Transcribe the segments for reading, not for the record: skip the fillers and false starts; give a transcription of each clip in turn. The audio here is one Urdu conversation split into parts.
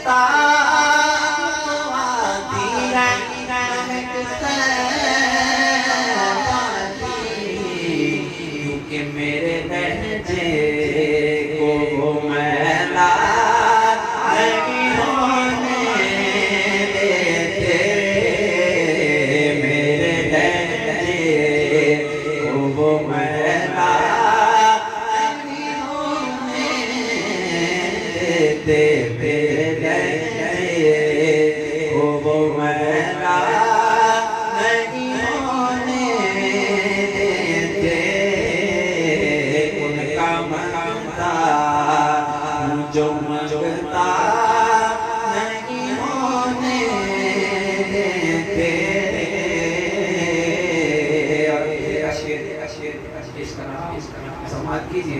مہکتا آتی ہے مہکتے کیونکہ میرے لہجے کو وہ میلا نہیں ہونے دیتے میرے لہجے کو وہ میلا نہیں ہونے دیتے میرے لہجے کو وہ میلا نہیں ہونے دیتے ان کا منگتا جو منگتا نہیں ہونے دیتے اس طرح سماعت کیجئے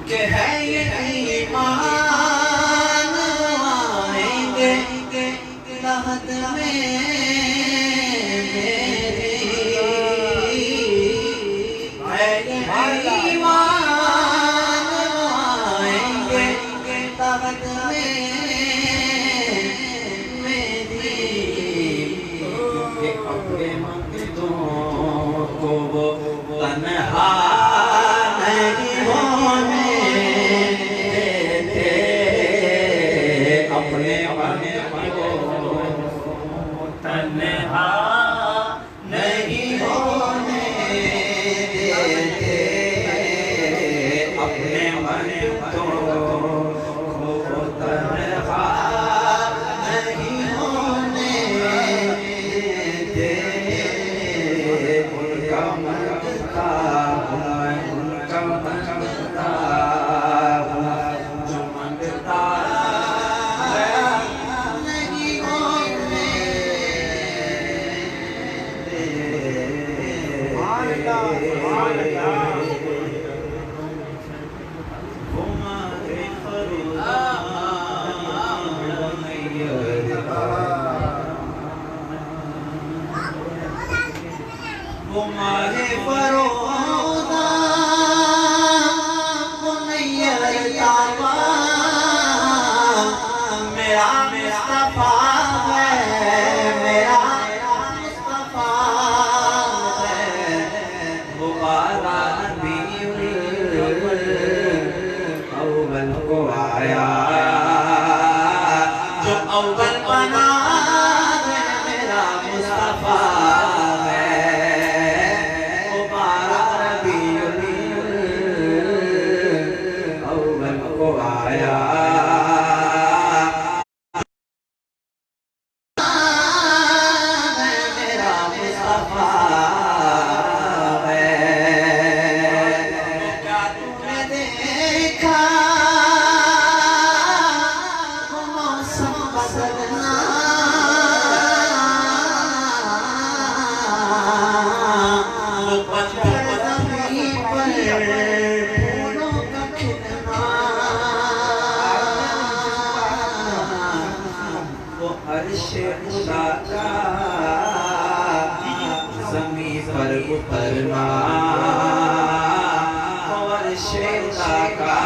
کہ ہے یہ ایمان آئیں گے لحد میں میری ہے یہ ایمان آئیں گے لحد میں میری کہ اپنے منگتوں کو وہ تنہا نہیں ہونے دیتے اپنے منگتوں کو تنہا نہیں ہونے دیتے اپنے منگتوں کو تنہا نہیں ہونے دیتے ان کا منگتا ان کا منگتا جو منگتا نہیں ہونے وہ ماہ فروزہ منیر تابا میرا مصطفیٰ ہے میرا مصطفیٰ ہے وہ بالا نبی اول کو آیا جو اول بنا ہے میرا مصطفیٰ زمین پر اترنا اور شیطا کا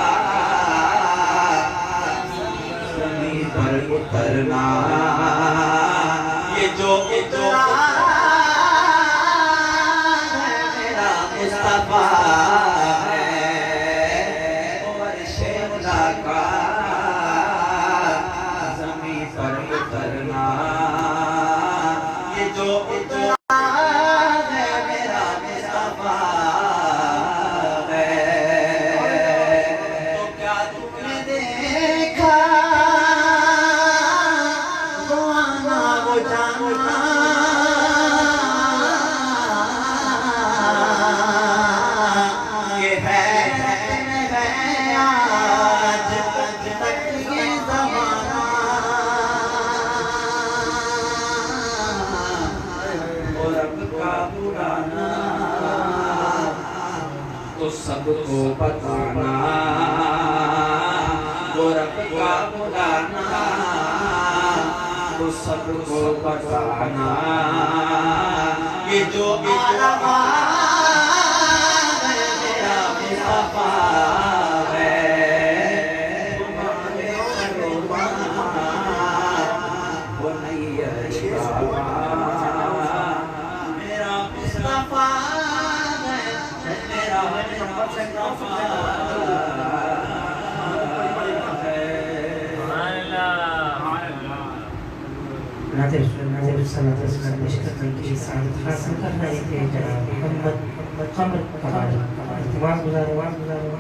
زمین پر اترنا یہ جو اترا ہے میرا مصطفیٰ ہے اور شیطا کا زمین پر اترنا یہ جو اترا تو سب کو بتانا وہ رب کا بلانا تو سب کو بتانا یہ جو عالم ہے میرا مصطفیٰ ہے تمہارے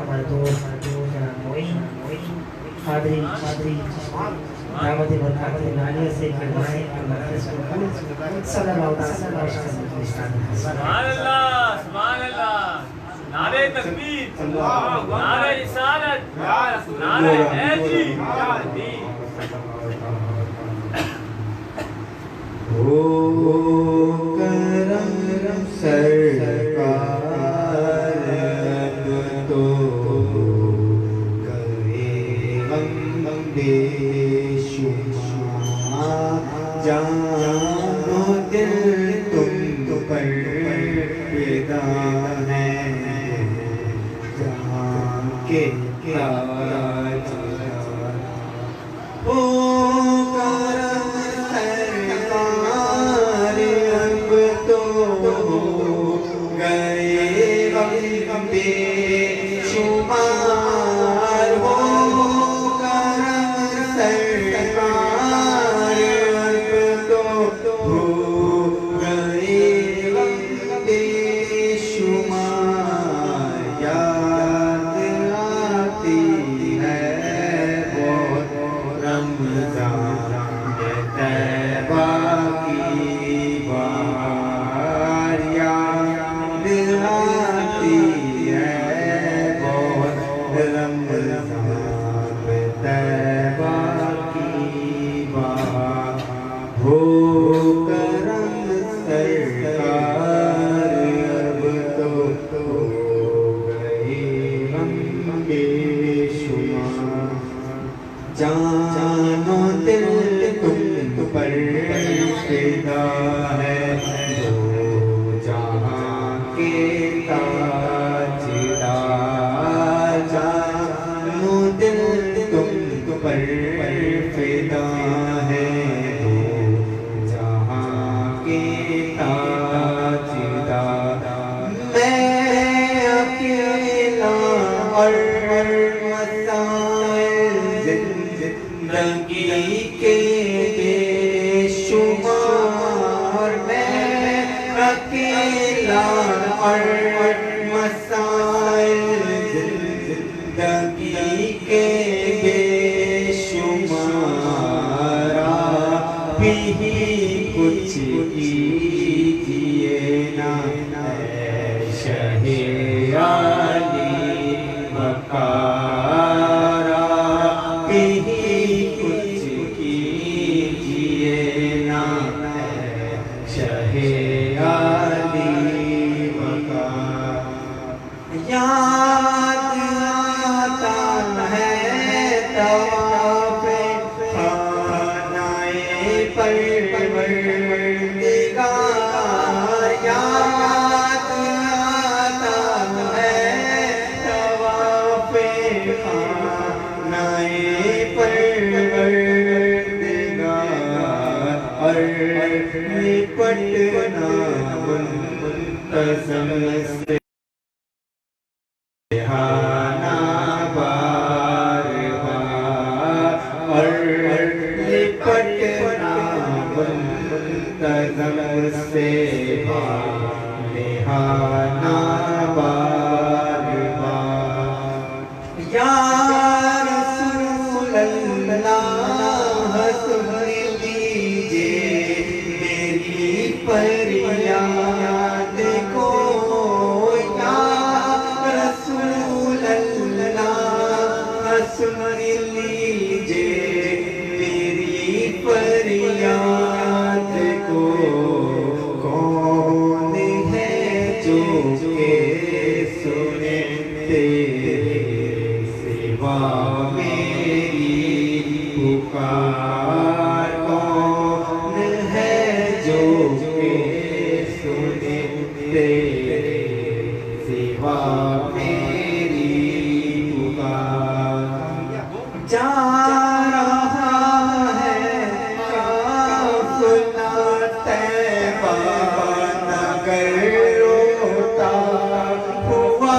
ہمارے دوست قادری دعوت برکات نالیہ سے صلی اللہ علیہ وسلم. سبحان اللہ سبحان اللہ. نعرہ تکبیر، نعرہ رسالت، نعرہ حیدری. ہو کرم سرکار اب تو گئے غم بے شمار، جان و دل تم پر فدا ہے، جہاں کے تاج ہو کرم سرکار اب تو گئے غم بے شمار، ہو کرم سرکار اب تو ہو گئے غم بے شمار. یاد آتی ہے بہت رمضان طیبہ کی بار، یاد آتی ہے بہت رمضان طیبہ کی بار. ہو کرم سرکار اب تو ہو گئے غم بے شمار، جان و دل تم پر فدا ہے، دو جہاں کے تاجدار، جان و دل تم پر فدا ہے، دو جہاں کے تاجدار. میں اکیلا اور مسائل زندگی کے بے شمار، میں اکیلا اور مسائل زندگی کے بے شمار، آپ ہی کچھ کیجیے نا اے شہ عالی وقار، آپ ہی کچھ کیجیے نا اے شہ عالی وقار. یاد آتا ہے طواف خانہ پروردگار، یاد آتا ہے طواف خانہ پروردگار، اور لپٹنا منتظم سے بہانا بار بار، اور لپٹنا منتظم سے بہانا بار بار. یا رسول اللہ سن لیجیے میری فریاد کو، سن لیجیے میری فریاد کو. کون ہے جو کہ سنے تیرے سوا میری پکار، کون ہے جو کہ سنے تیرے سوا میری پکار. جا رہا ہے قافلہ طیبہ نگر، روتا ہوا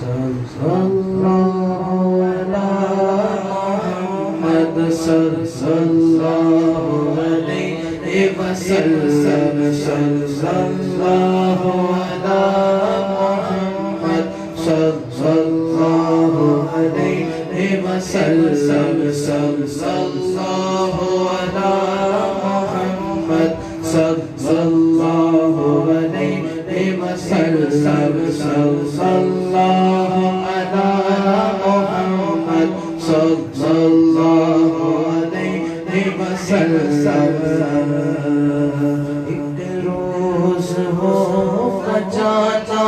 صلی اللہ محمد صلی اللہ علیہ وسلم صلی اللہ محمد صلی اللہ علیہ وسلم صلی اللہ محمد صلی اللہ علیہ وسلم صلی اللہ محمد صلی اللہ علیہ وسلم ایک روز ہو جانا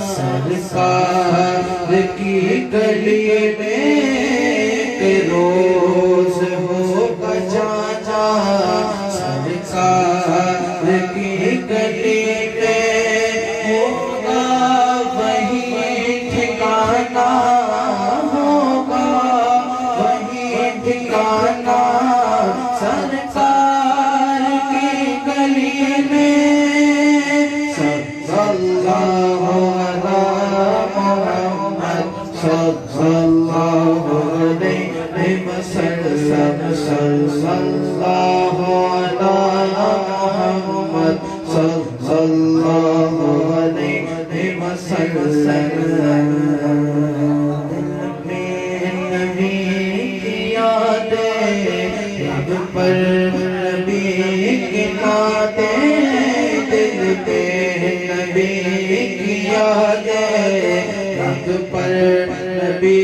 سرکار کی گلی میں ایک روز ہو جانا سرکار کی گلی میں ہوگا وہی ٹھکانا ہوگا وہی ٹھکانا سرکار کی گلی میں صلی اللہ محمد صلی اللہ علیہ وسلم صلی اللہ محمد صلی اللہ علیہ وسلم نبی کی یادیں رب پر نبی کی نعتیں دل پہ نبی کی یادیں رب پر نبی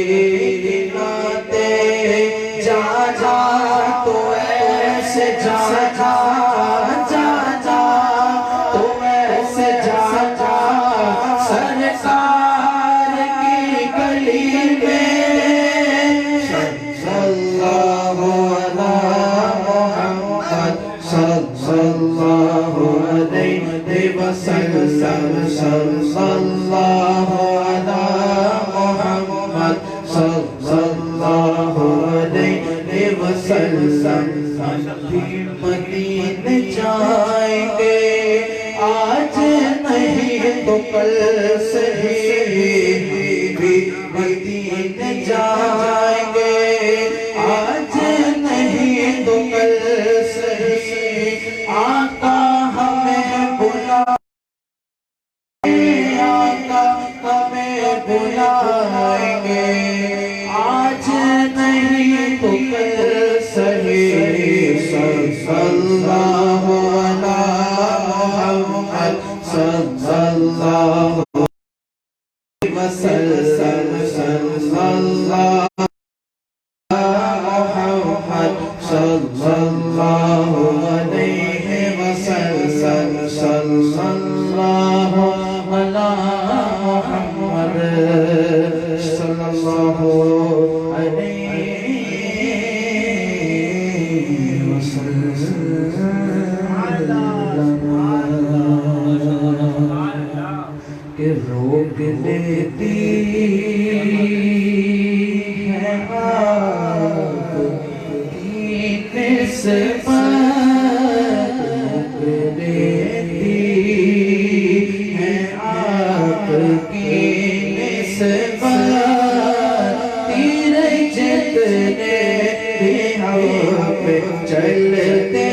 کی نعتیں جا جا تو ایسے جا جا جا جا تو ایسے جا جا سرکار کی گلی میں صلی اللہ محمد صلی اللہ علیہ وسلم صلی اللہ محمد صلی اللہ علیہ وسلم مدینے جائیں گے آج نہیں تو کل صحیح بھی مدینے جائیں گے آج نہیں تو کل صحیح آقا ہمیں آقا ہمیں بلائیں گے آج نہیں تو کل صحیح صلی اللہ محمد صلی اللہ علیہ وسلم صلی اللہ محمد صلی اللہ علیہ وسلم صلی اللہ محمد صلی اللہ علیہ وسلم کہ روک لیتی ہے آپ کی نسبت روک لیتی ہے آپ کی نسبت تیر جتنے بھی ہم پہ چلتے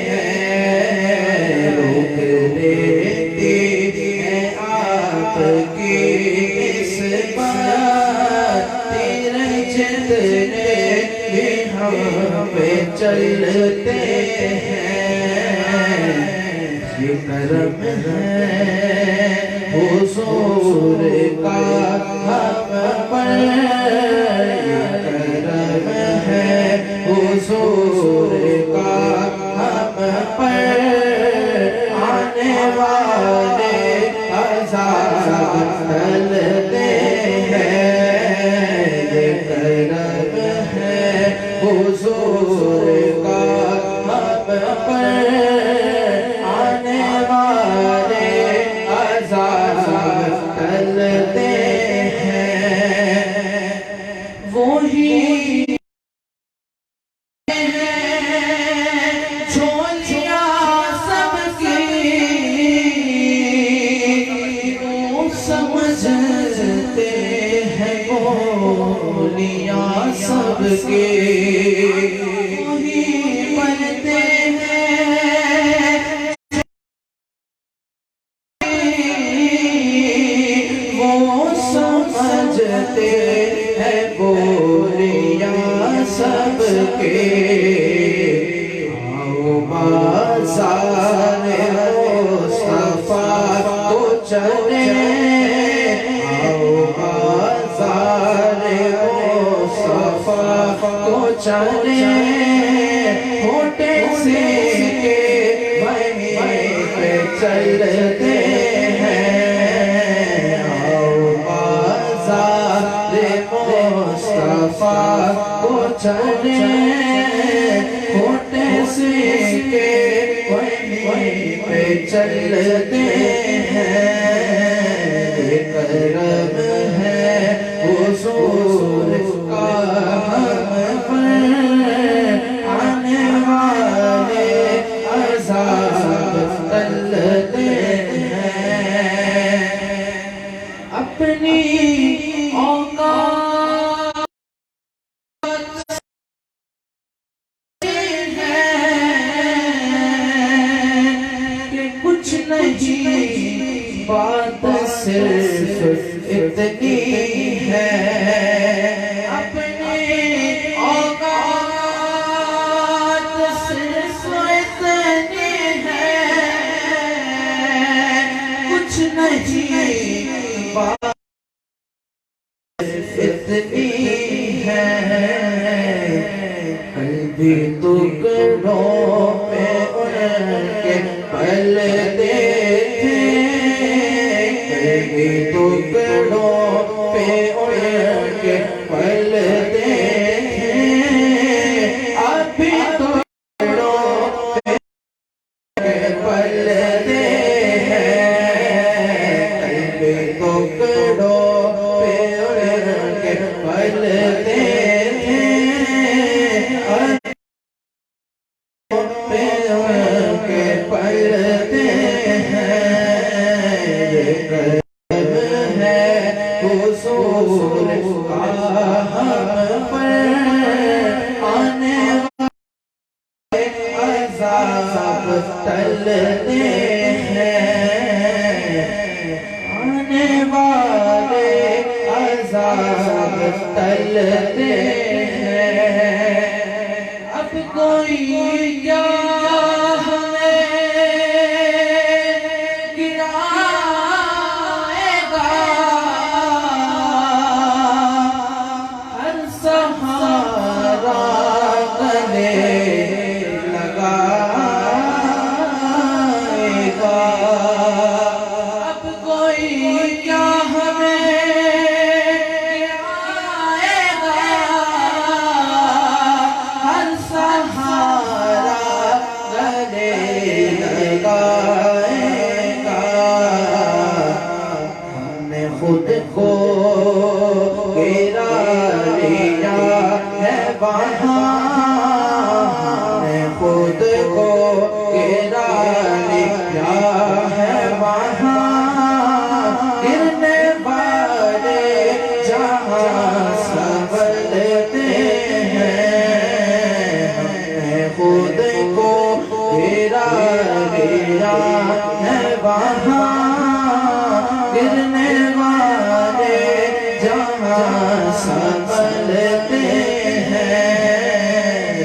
ہیں روک لیتی ہے آپ کی نسبت تیر جتنے بھی ہم پہ چلتے ہیں یہ کرم ہے حضور کا ہم پر یہ کرم ہے حضور کا ہم پر آنے والے عذاب ٹلتے ہیں یہ کرم ہے حضور کا ہم پر آنے والے عذاب ٹلتے ہیں بولیاں سب کے وہی بنتے ہیں، وہ سمجھتے ہیں بولیاں سب کے۔ آؤ بازار مصطفیٰ کو چلے، آؤ بازار مصطفیٰ کو چلے، ہوٹے سے کے وہیں پہ چلتے ہیں۔ آؤ بازار مصطفیٰ کو چلے، ہوٹے سے کے وہیں پہ چلتے ہیں۔ کرم ہے حضور کا ہم پر، آنے والے عذاب ٹلتے ہیں۔ اپنی اوقات ہے کہ کچھ نہیں، بات صرف اتنی ہے۔ اپنی اوقات صرف اتنی ہے، کچھ نہیں، بات صرف اتنی ہے۔ قلبی ٹکڑوں پہ ان کے پلتے تھے، ٹکڑوں پہ ان کے پلتے تھے، ابھی ٹکڑوں پہ پلتے ہیں۔ ابھی ٹکڑوں پہ ان کے پلتے تھے، ابھی پہ ان کے پلتے ہیں۔ حضور کا ہم پر، آنے والے عذاب ٹلتے ہیں، آنے والے عذاب ٹلتے ہیں۔ اب کوئی کیا خود کو گرا لیا ہے وہاں، ہم نے خود کو گرا لیا ہے وہاں، گرنے والے جہاں سنبھلتے ہیں۔ ہم نے خود کو گرا لیا ہے وہاں، گرنے والے جہاں سنبھلتے ہیں۔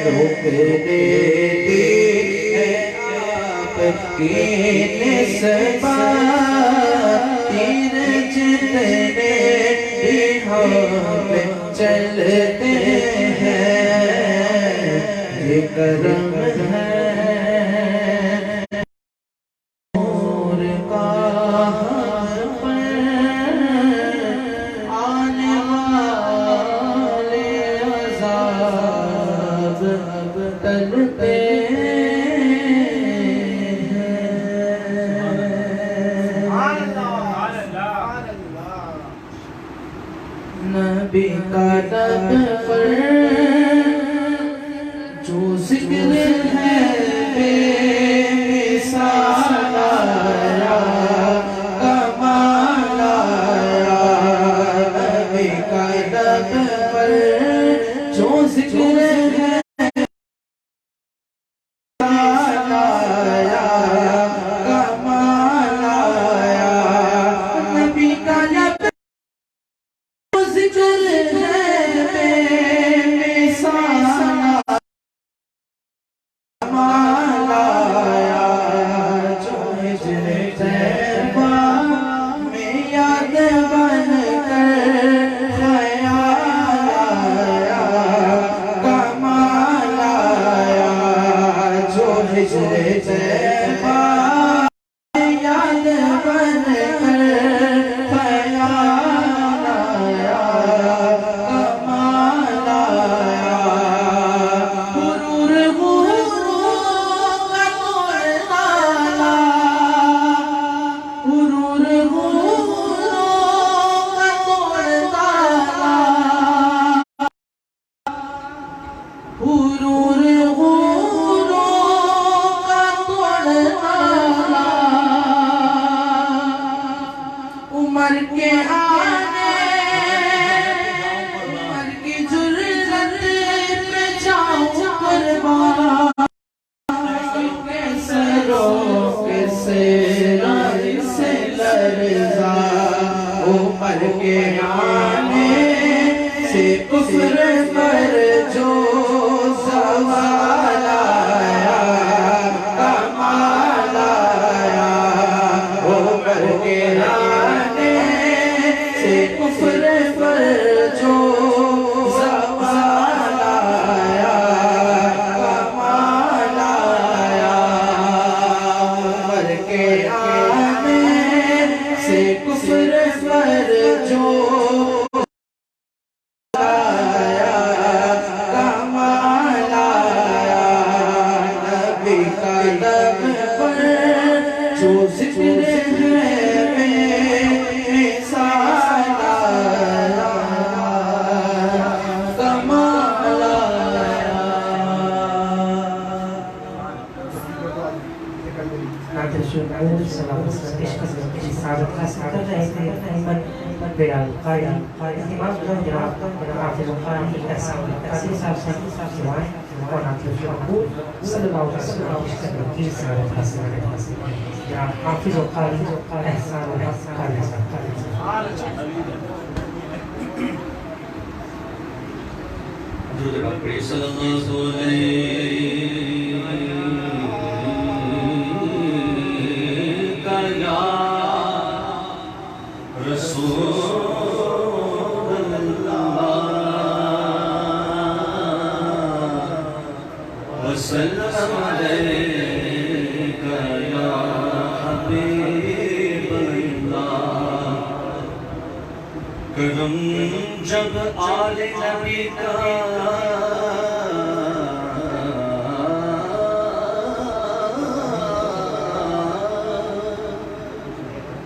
روک دیتی ہے آپ کی نسبت، تیر جتنے بھی ہم پہ چلتے ہیں، یہ کرم ہے نبی کا لب پر جو ذکر ہے بے مثال آیا، کمال آیا۔ نبی کا لب پر ذکر ہے آیا کمال آیا نبی کا لب ذکر ہے بے مثال کمال آیا جو ہجر طیبہ میں یاد بن کر خیال آیا کمال آیا جو ہجر طیبہ میں یاد بن کر خیال آیا کمال آیا غرور غرور کا توڑ ڈالا غرور غرور کا توڑ ڈالا غرور غرور کا توڑ ڈالا عمر کے آنے عمر کی جرت پہ جاؤں قربان کیسے رو کیسے سے لرزا عمر کے آنے سے کفر پر جو زوال آیا کمال آیا عمر کے آنے سے کفر پر جو زوال آیا کمال آیا عمر کے آنے سے کفر پر جو آیا کمال آیا نبی کا لب پر جو ذکر ہے بے مثال آیا کمال آیا ناظر شکر سلام عشق سعادت حاصل کر رہے تھے احمد بلال قاری امام جناب حافظ القاری احسان قاری صاحب سے دعائیں اور ناظر شکر صلی اللہ علیہ وسلم کی سعادت حاصل کریں جناب حافظ القاری احسان قاری صاحب درود پاک پڑھیے صلی اللہ علیہ یا رسول اللہ وسلم علیک یا حبیب اللہ کرم جب آل نبی کا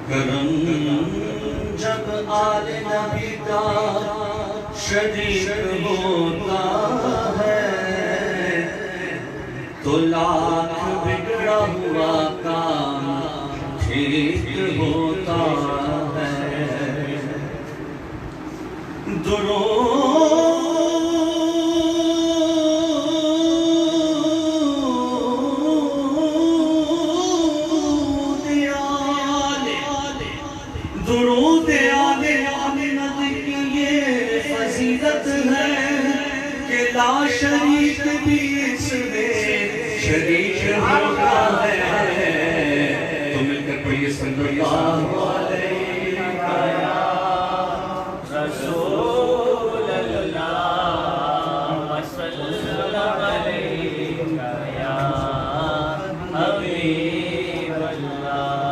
کرم جب آل نبی کا شریک ہوتا ہے تو لاکھ بگڑا ہوا کام ٹھیک ہوتا ہے درود آل محمد کی یہ فضیلت ہے کہ لا شریک بھی اس میں شریک ہوتا ہے تو مل کر پڑھیے صلی اللہ علیہ رسول اللہ وسلم علیک یا حبیب اللہ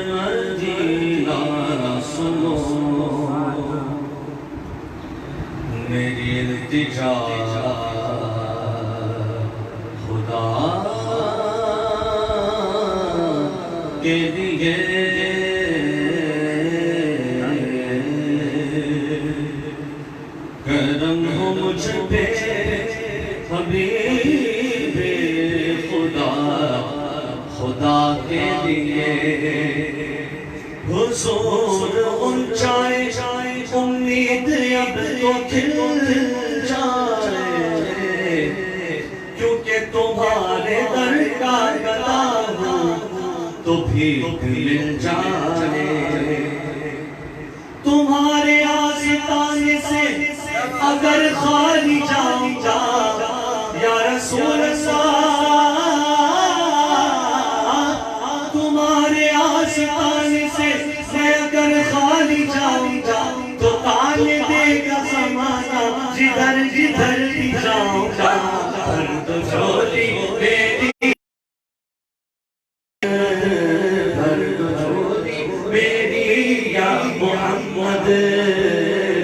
مدینہ سنو میری التجا خدا کے لیے کرم ہو مجھ پہ حبیب خدا خدا کے لیے حضور اونچائے اب تو کھل جائے، کیونکہ تمہارے در کا گدا ہوں تو بھیک مل جائے۔ تمہارے آستانے سے اگر خالی جاؤں گا یا رسول اللہ، تمہارے آستانے سے میں اگر خالی جاؤں گا تو تانے دے گا زمانہ جدھر جدھر بھی جاؤں گا۔ بھر دو جھولی میری، بھر دو جھولی میری یا محمد،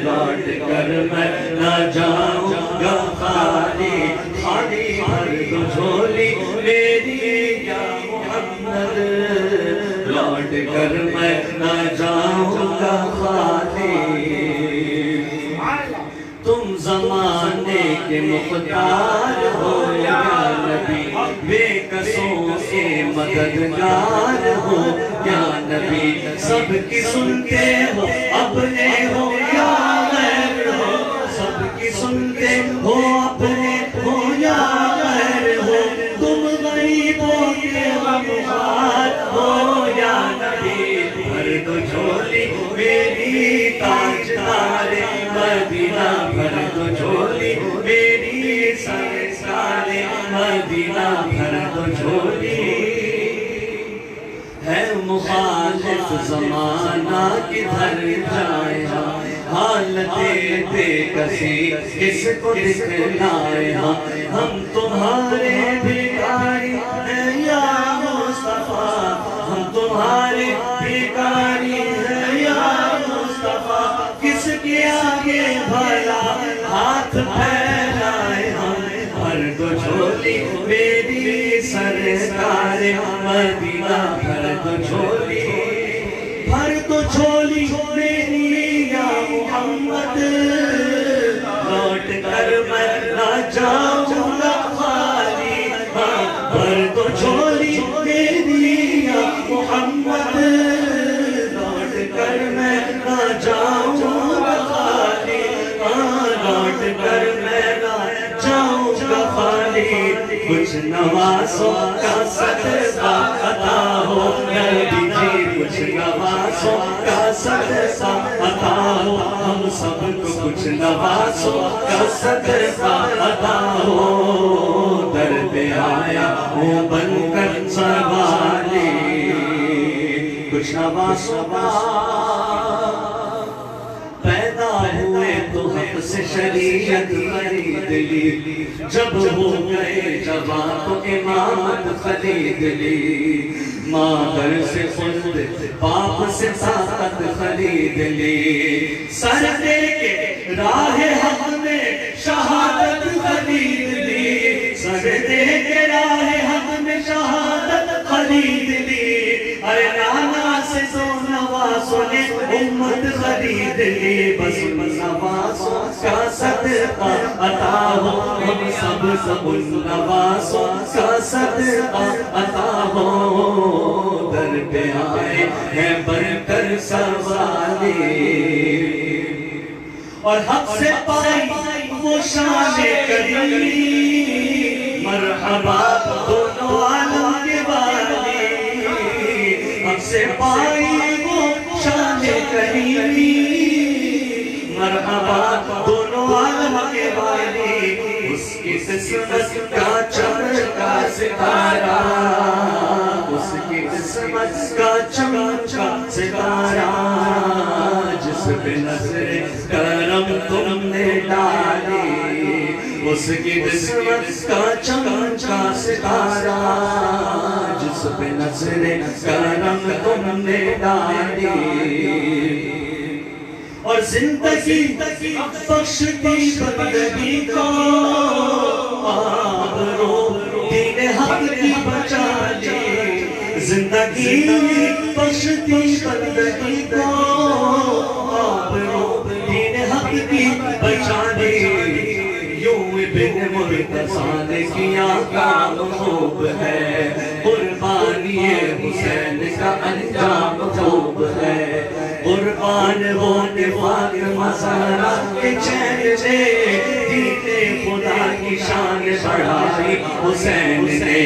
لوٹ کر میں نہ جاؤں گا خالی خالی۔ بھر دو جھولی میری یا محمد، لوٹ کر میں نہ جاؤں گا خالی۔ تم زمانے کے مختار ہو یا نبی، بے کسوں کے مددگار ہو یا نبی، سب کی سنتے ہو اپنے ہو یا غیر ہو، سب کی سنتے ہو اپنے ہو یا غیر ہو، تم غریبوں کے غمخوار ہو یا نبی۔ بھر دو جھولی میری تاجدار مدینہ، بھر دو جھولی میری سرکار مدینہ، بھر دو جھولی۔ ہے مخالف زمانہ کدھر جائے، حالت بے کسی کس کو دکھلائے، ہم تمہارے بھکاری ہیں یا مصطفیٰ، ہم تمہارے بھکاری ہیں یا مصطفیٰ، کس کے آگے بھلا ہاتھ پھیلائے ہم۔ بھر دو جھولی میری سرکار مدینہ، بھر دو جھولی، بھر دو جھولی میری یا محمد، لوٹ کر میں نہ جاؤں گا خالی۔ بھر دو جھولی میری یا محمد، لوٹ کر میں نہ جاؤں گا خالی، لوٹ کر میں نہ جاؤں گا خالی۔ کچھ نوازوں کا صدقہ عطا ہو نبی جی، کچھ نوازوں کا صدقہ عطا ہو، ہم سب کو کچھ نوازوں کا صدقہ عطا ہو۔ در پہ آیا ہوں بن کر سروالی، کچھ نوازوں کا پیدا ہوئے تو حق سے شریعت خرید لی، جب ہو گئے جوان تو امامت خرید لی، مادر سے خود باپ سے طاقت خرید لی، سر دے کے راہ حق میں شہادت خرید لی، سر دے کے راہ حق میں شہادت خرید لی۔ ارے نانا سے تو نوازوں نے امت خرید لی، بس نوازوں کا صدقہ عطا ہو، ہم سب سب نوازوں کا صدقہ عطا ہو۔ در پہ آئے ہیں بن کر سروالی، اور حق سے پائی وہ شان کریم، مرحبا دونوں عالم کے والی، حق سے پائی وہ شان کریمی، مرحبا دونوں عالم کے والی، اس کی قسمت کا چمکا ستارہ، اس کی قسمت کا چمکا ستارہ، جس پہ نظر کرم تم نے ڈالی، اس کی قسمت کا چمکا ستارہ، جس پہ نظر کرم تم نے ڈالی، اور زندگی بخشتی بندگی کو، آپ رو دین حق کی بچا لی، زندگی بخشتی بندگی کو، آپ رو دین حق کی بچا لی۔ یوں ابن مرتضیٰ نے کیا کام خوب ہے، قربانی حسین کا انجام خوب ہے، قربان وہ نفاق زہرا کے چین نے دیتے خدا کی شان بڑھائی حسین نے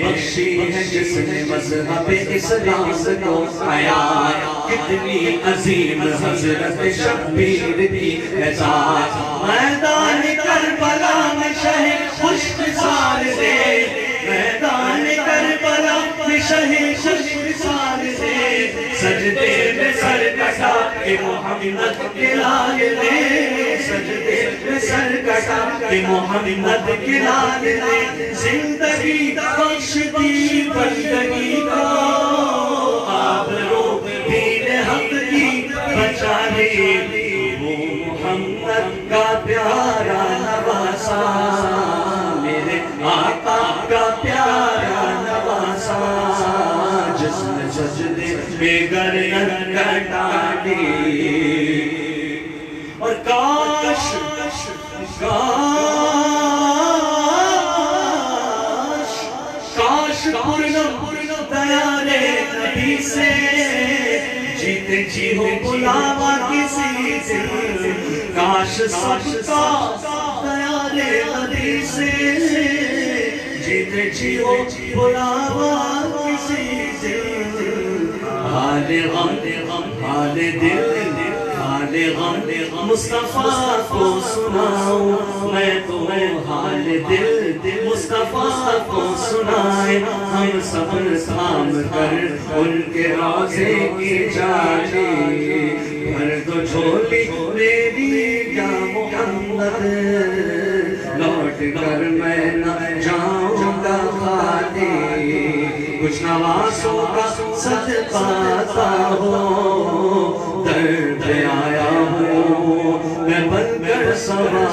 بخشی ہے جس نے مذہب اسلام کو آیا کتنی عظیم حضرت شبیر کی اعزاز میدان کربلا میں شہید خوش مثال دے میدان کربلا میں شہید خوش مثال دے سجدے میں سر کٹا کہ محمد کے لال دے سجدے میں سر کٹا کہ محمد کے لال دے زندگی بخش دی بندگی کو آبرو دین حق کی بچا لی وہ محمد کا پیارا نواسا میرے آقا کا پیارا نواسا جس نے سجدے میں گردن کٹا دی اور کاش پورنم دیارے نبی سے جیتے جی ہو بلاوا کسی سے کاش سب کا دیارے نبی سے جیتے جی ہو بلاوا کسی سے حال غم حال دل حال غم مصطفیٰ کو سناؤں میں تمہیں حال دل مصطفیٰ کو سنائے ہم صبر تھام کر ان کے روضے کی جالی بھر دو جھولی میری یا محمد لوٹ کر میں نہ جاؤں گا خالی کچھ نوازوں کا سچ پاتا ہو درد آیا ہوں میں بن کر سوالی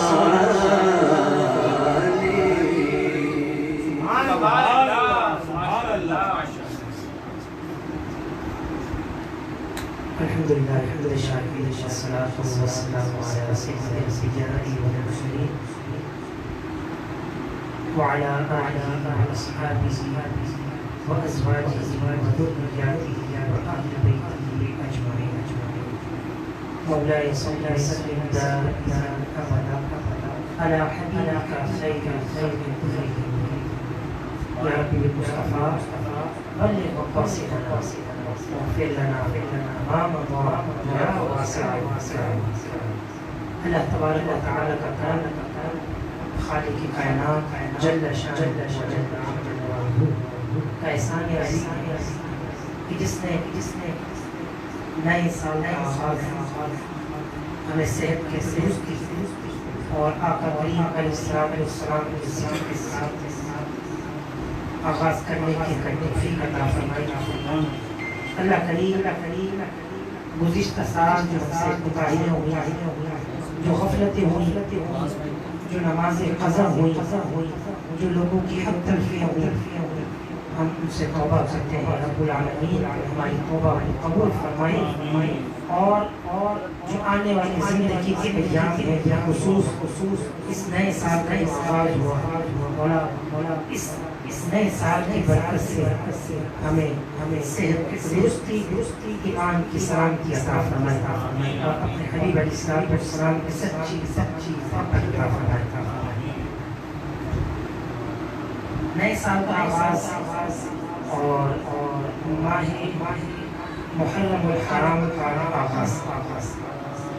الحمدللہ والصلاة والسلام علی سیدنا الانبیاء والمرسلین وعلى آله وأصحابه وأزواجه وذرياته وأهل بيته أجمعين مولاي صل وسلم دائما أبدا على حبيبك خير الخلق كلهم يا رب المصطفى بلغ مقاصدنا واغفر لنا ما مضى يا واسع الكرم اللہ تبارک و تعالی کا کرم خالق کائنات جل شان کا احسان عظیم کہ جس نے نئے سال کا آغاز ہمیں صحت کے درست اور آقا کریم علیہ السلام کے ذکر کے ساتھ آغاز کرنے کی توفیق عطا فرمائی اللہ کریم گزشتہ سال جو ہم سے کوتاہیاں ہوئی جو غفلتیں ہوئی جو نماز قضا ہوئی جو لوگوں کی حق تلفیاں ہوئی ہم ان سے توبہ کرتے ہیں رب العالمین ہماری توبہ قبول فرمائے اور جو آنے والی زندگی کے ایام ہے خصوص اس نئے سال کا آغاز ہوا مولا اس نئے سال کی برکت سے ہمیں صحت درستی ایمان کی سلامتی عطا فرمائے اور اپنے حبیب علیہ السلام کی سچی محبت عطا فرمائے نئے سال کا آغاز اور ماہ محرم الحرام کا آغاز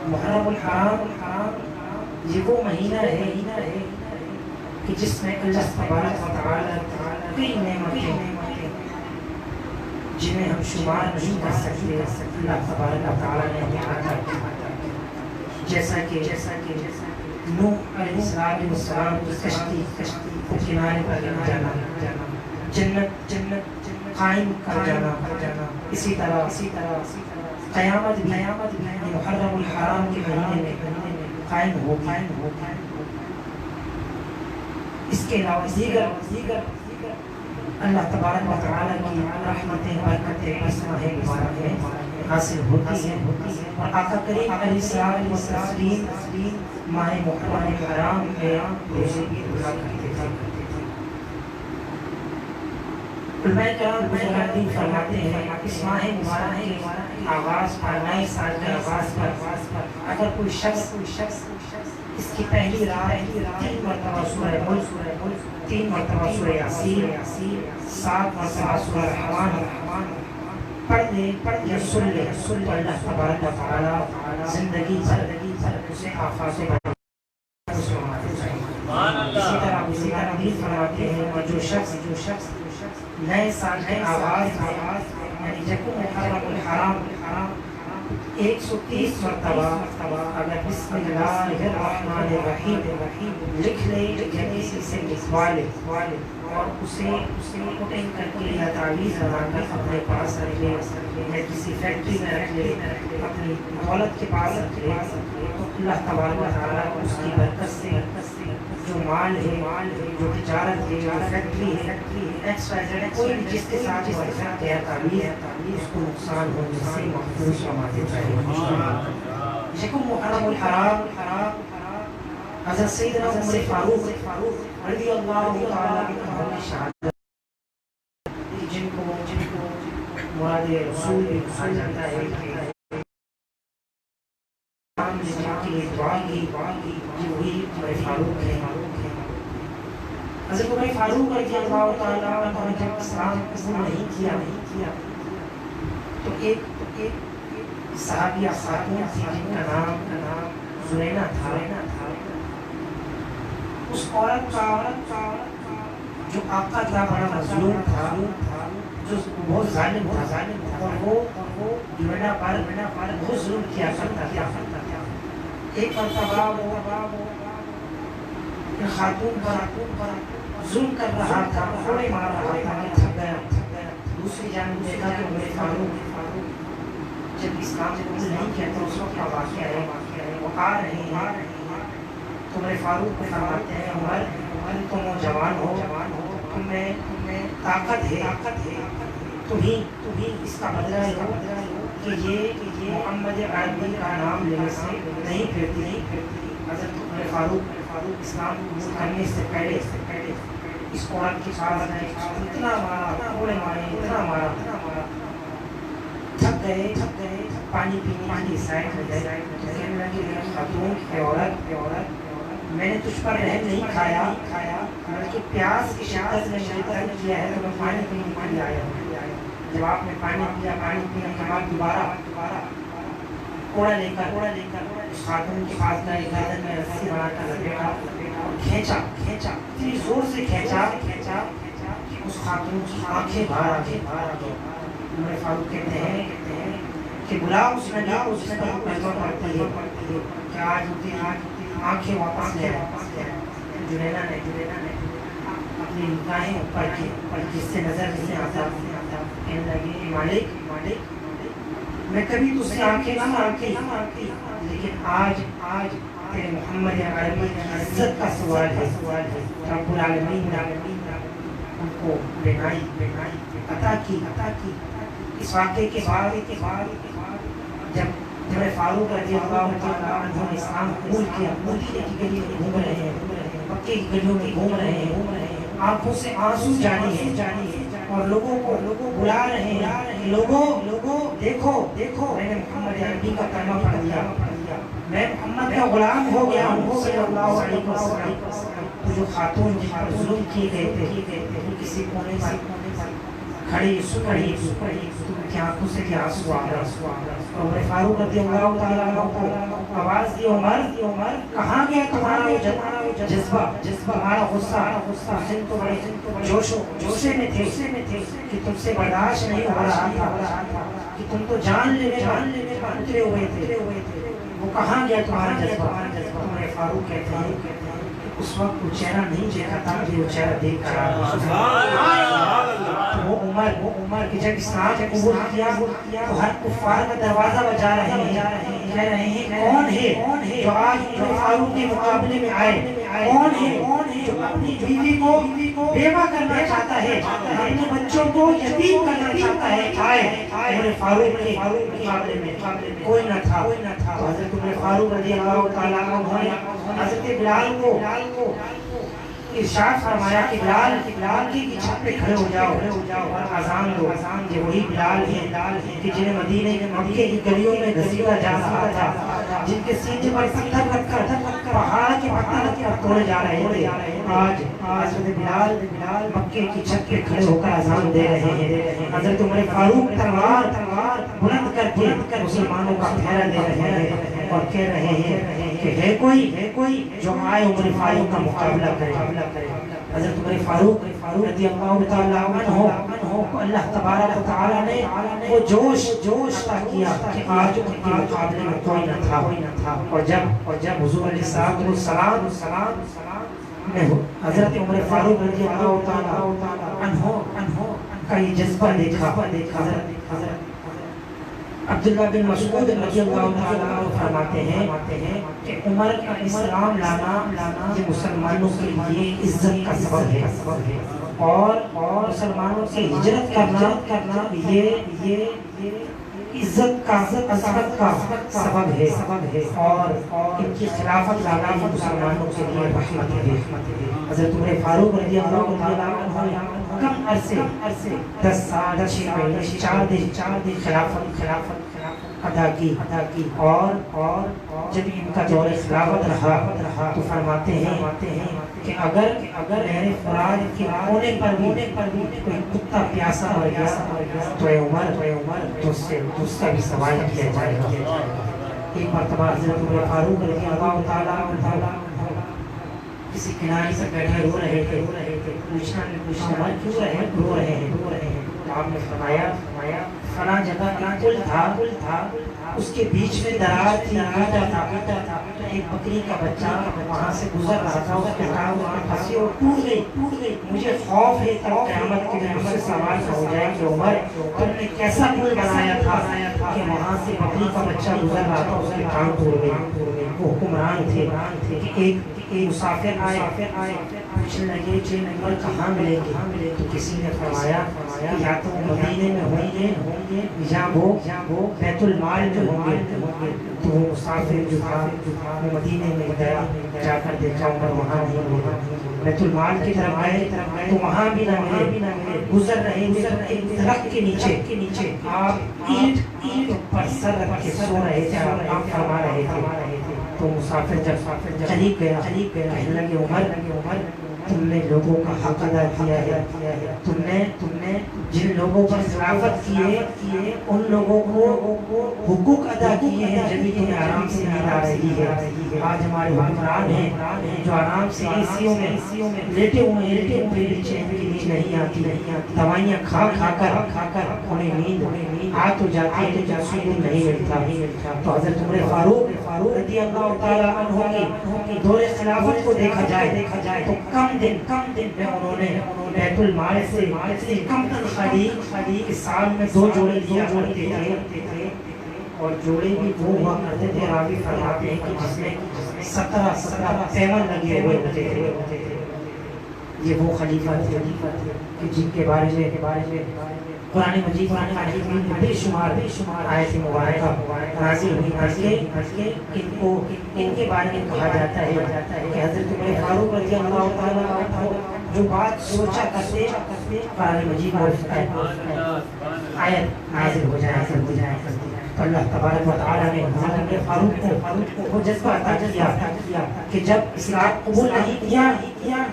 محرم الحرام یہ وہ مہینہ ہے کہ جس میں اللہ تبارک و تعالی کئی نعمتیں جنہیں ہم شمار نہیں کر سکتے اللہ تبارک و تعالی نے ہمیں عطا کی جیسا کہ نوح علیہ السلام کی کشتی کو کنارے پر جانا جنت قائم کر جانا اسی طرح قیامت بھی محرم الحرام کے مہینے میں قائم ہوگی اس کے علاوہ دیگر اللہ تبارک و تعالی کی رحمتیں برکتیں اس ماہ مبارک میں حاصل ہوتی ہیں اور آقا کریم علیہ السلام ماہ محرم الحرام میں روزے بھی رکھا کرتے تھے علماء کرام بزرگان فرماتے ہیں اس ماہ مبارک کے آغاز پر نئے سال کے آغاز پر اگر کوئی شخص اس کی پہلی رات 3 مرتبہ سورہ ملک 3 مرتبہ سورہ یاسین 7 مرتبہ سورہ رحمان پڑھ دے یا سن لے تو اللہ تبارک و تعالی زندگی بھر اسے آفات و اسی طرح حدیث فرماتے ہیں اور جو شخص نئے سال کے آغاز میں یعنی یکم محرم الحرام 130 مرتبہ اگر بسم اللہ الرحمن الرحیم لکھ لے یا کسی سے لکھوا لے اور اسے کوٹنگ کر کے یا تعویذ بنا کر اپنے پاس رکھ لے یا کسی فیکٹری میں رکھ لے اپنی دولت کے پاس رکھ لے تو اللہ تبارک و تعالیٰ اس کی برکت سے جو مال ہے جو تجارت ہے جو فیکٹری ہے کوئی بھی جس کے ساتھ برکت ہے تعویذ اس کو نقصان ہونے سے محفوظ فرماتے ہیں۔ یکم محرم الحرام حضرت سیدنا عمر فاروق رضی اللہ تعالیٰ عنہ کی شہادت جن کو مراد رسول بھی کہا جاتا ہے کہ جن کے لیے دعا کی وہی عمر فاروق ہے۔ حضرت عمر فاروق رضی اللہ تعالیٰ عنہ نے جب اسلام قبول نہیں کیا تو ایک صحابیہ خاتون تھی جن کا نام زنینہ تھا۔ اس عورت کا جو آقا تھا بڑا مظلوم تھا، جو بہت ظالم تھا اور وہ زنینہ پر بہت ظلم کیا کرتا تھا۔ ایک مرتبہ وہ خاتون پر ظلم کر رہا تھا، کوڑے مار رہا تھا کہ تھک گیا۔ دوسری جانب دیکھا کہ عمر فاروق جب اسلام قبول نہیں کیا تو اس وقت کا واقعہ ہے، وہ آ رہے ہیں تو عمر فاروق کو فرماتے ہیں عمر تم نوجوان ہو، تم میں طاقت ہے، تم ہی اس کا بدلہ لو کہ یہ محمد عربی کا نام لینے سے نہیں پھرتی۔ حضرت عمر فاروق اسلام قبول کرنے سے پہلے اس عورت کے پاس گئے، اتنا مارا، کوڑے مارے، اتنا مارا، تھک گئے، پانی پینے کی سائڈ میں گئے، کہنے لگے خاتون کی عورت میں نے تجھ پر رحم نہیں کھایا بلکہ پیاس کی شدت میں مجھے تنگ کیا ہے تو میں پانی پینے کے لیے آیا ہوں۔ جب آپ نے پانی پینے کے بعد دوبارہ کوڑا لے کر اس خاتون کے پاس گئے، گردن میں رسی بنا کر لپیٹا اور کھینچا، اتنی زور سے کھینچا کہ اس خاتون کی آنکھیں باہر آ گئی۔ عمر فاروق کہتے ہیں کہ بلا اس نے کلمہ پڑھتی ہے کہ آج آنکھیں واپس لے آئے۔ جنینہ نے اپنی نگاہیں اوپر کی جس سے نظر نہیں آتا، کہنے لگے مالک میں کبھی تجھ سے آنکھیں نہ مانگتی لیکن آج تیرے محمد عربی کی عزت کا سوال ہے، رب العالمین ان کو رہائی عطا کی۔ اس واقعے کے بعد جب عمر فاروق رضی اللہ تعالیٰ عنہ نے اسلام قبول کیا، مدینے کی گلیوں میں گھوم رہے ہیں، مکے کی گلیوں میں گھوم رہے ہیں، آنکھوں سے آنسو جاری ہیں اور لوگوں کو بلا رہے ہیں، لوگوں دیکھو میں نے محمد عربی کا کلمہ پڑھ لیا، میں محمد کا غلام ہو گیا ہوں صلی اللہ علیہ وسلم۔ تو جو خاتون جن پر ظلم کیے گئے تھے وہ کسی کونے پر کھڑی سن رہی تم کی آنکھوں سے کیا آنسو آ رہا۔ عمر فاروق رضی اللہ تعالیٰ عنہ کو آواز دی عمر کہاں گیا تمہارا وہ جذبہ، تمہارا غصہ؟ حسین تو بڑے جوشے میں تھے کہ تم سے برداشت نہیں ہو رہا تھا کہ تم تو جان لینے پر اترے ہوئے تھے، وہ کہاں گیا تمہارا جذبہ؟ عمر فاروق کہتے ہیں کہ اس وقت وہ چہرہ نہیں دیکھا تھا کہ وہ چہرہ دیکھ کر وہ عمر کہ جب اسلام قبول کیا تو ہر کفار کا دروازہ بجا رہے ہیں، کہہ رہے ہیں کون ہے جو آج عمر فاروق کے مقابلے میں آئے، کون ہے جو اپنی بیوی کو بیوہ کرنا چاہتا ہے، اپنے بچوں کو یتیم کرنا چاہتا ہے، آئے۔ عمر فاروق کے مقابلے میں کوئی نہ تھا۔ تو حضرت عمر فاروق رضی اللہ تعالیٰ عنہ نے حضرت بلال کو ارشاد فرمایا کہ بلال کی چھت پہ کھڑے ہو جاؤ اور اذان دو. یہ وہی بلال ہے کہ جنہیں مدینے مکے کی گلیوں میں گھسیٹا جا رہا تھا, جن کے سینے پر پتھر رکھ کر پہاڑ کے پتھر توڑے جا رہے تھے. آج حضرت بلال مکے کی چھت پہ کھڑے ہو کر اذان دے رہے ہیں. حضرت عمر فاروق تلوار بلند کر کے مسلمانوں کا پہرا دے رہے ہیں اور کہہ رہے ہیں کہ ہے کوئی جو آئے عمر فاروق کا مقابلہ کرے. حضرت عمر فاروق رضی اللہ تعالیٰ عنہ کو اللہ تبارک و تعالیٰ نے وہ جوش عطا کیا کہ آج ان کے مقابلے میں کوئی نہ تھا. اور جب حضور علیہ السلام نے حضرت عمر فاروق رضی اللہ تعالیٰ عنہ کا یہ جذبہ دیکھا, حضرت عبداللہ بن مسعود رضی اللہ تعالیٰ عنہ فرماتے ہیں کہ عمر کا اسلام لانا یہ مسلمانوں کے لیے عزت کا سبب ہے اور مسلمانوں کی ہجرت کرنا یہ عزت کا عظمت کا سبب ہے اور ان کی خلافت لانا یہ مسلمانوں کے لیے رحمت ہے. حضرت عمر فاروق رضی اللہ تعالیٰ عنہ کم عرصے 10 سال 6 مہینے 4 دن خلافت ادا کی اور جب ان کا دور خلافت رہا تو فرماتے ہیں کہ اگر نہر فرات کے کونے پر بھی کوئی کتا پیاسا ہو گیا تو اے عمر تو اس سے بھی سوال کیا جائے گا. ایک مرتبہ حضرت عمر فاروق رضی اللہ تعالیٰ عنہ کسی کنارے سے بیٹھے رو رہے تھے. پوچھنا عمر کیوں رو رہے ہیں. تو آپ نے فرمایا فلاں جگہ ایک پل تھا اس کے بیچ میں دراز تھی, گاٹا تھا. ایک بکری کا بچہ وہاں سے گزر رہا تھا, اس کے پاؤں میں پھنسی اور ٹوٹ گئی. مجھے خوف ہے کہ قیامت کے دن مجھ سے سوال نہ ہو جائے کہ عمر تم نے کیسا پل بنایا تھا کہ وہاں سے بکری کا بچہ گزر رہا تھا, اس کے کان ٹوٹ گئے. وہ حکمران تھے کہ ایک مسافر آئے پوچھنے لگے کہ عمر کہاں ملیں گے. تو کسی نے فرمایا کہ یا تو مدینے میں ہوں گے یا وہ بیت المال میں ہوں گے. تو وہ مسافر جو تھا وہ مدینے میں گیا, جا کر دیکھا عمر وہاں نہیں ملے. بیت المال کی طرف گئے تو وہاں بھی نہ ملے. گزر رہے تھے ایک درخت کے نیچے آپ اینٹ پر سر رکھ کے سو رہے تھے, آپ فرما رہے تھے. تو مسافر جب قریب گیا کہنے لگے عمر تم نے لوگوں کا حق ادا کیا ہے. تم نے جن لوگوں پر خلافت کیے ان لوگوں کو حقوق ادا کیے ہیں, جبھی تمہیں آرام سے نیند آ رہی ہے. آج ہمارے حکمران ہیں جو آرام سے ایسیوں میں لیٹے ہوئے ہیں, نیچے ان کی نیند نہیں آتی. دوائیاں کھا کر انہیں نیند آ تو جاتی ہے لیکن سکون نہیں ملتا. تو حضرت عمر فاروق رضی اللہ تعالیٰ عنہ کی دور خلافت کو دیکھا جائے تو کم دن میں انہوں نے بیت المال سے کم تنخواہی کے سال میں 2 جوڑے لیا کرتے تھے. اور جوڑے بھی وہ ہوا کرتے تھے, راوی فرماتے ہیں کہ جس میں 17 پیون لگے ہوئے ہوتے تھے. یہ وہ خلیفہ تھے کہ جن کے بارے میں قرآن مجید میں بے شمار آیت مبارکہ نازل ہوئی کہ ان کے بارے میں کہا جاتا ہے کہ حضرت عمر فاروق رضی اللہ تعالیٰ عنہ جو بات سوچا کرتے قرآن مجید میں آیت نازل ہو جائے. تو اللہ تبارک و تعالیٰ نے حضرت عمر فاروق کو جذبہ عطا کیا کہ جب اسلام قبول نہیں کیا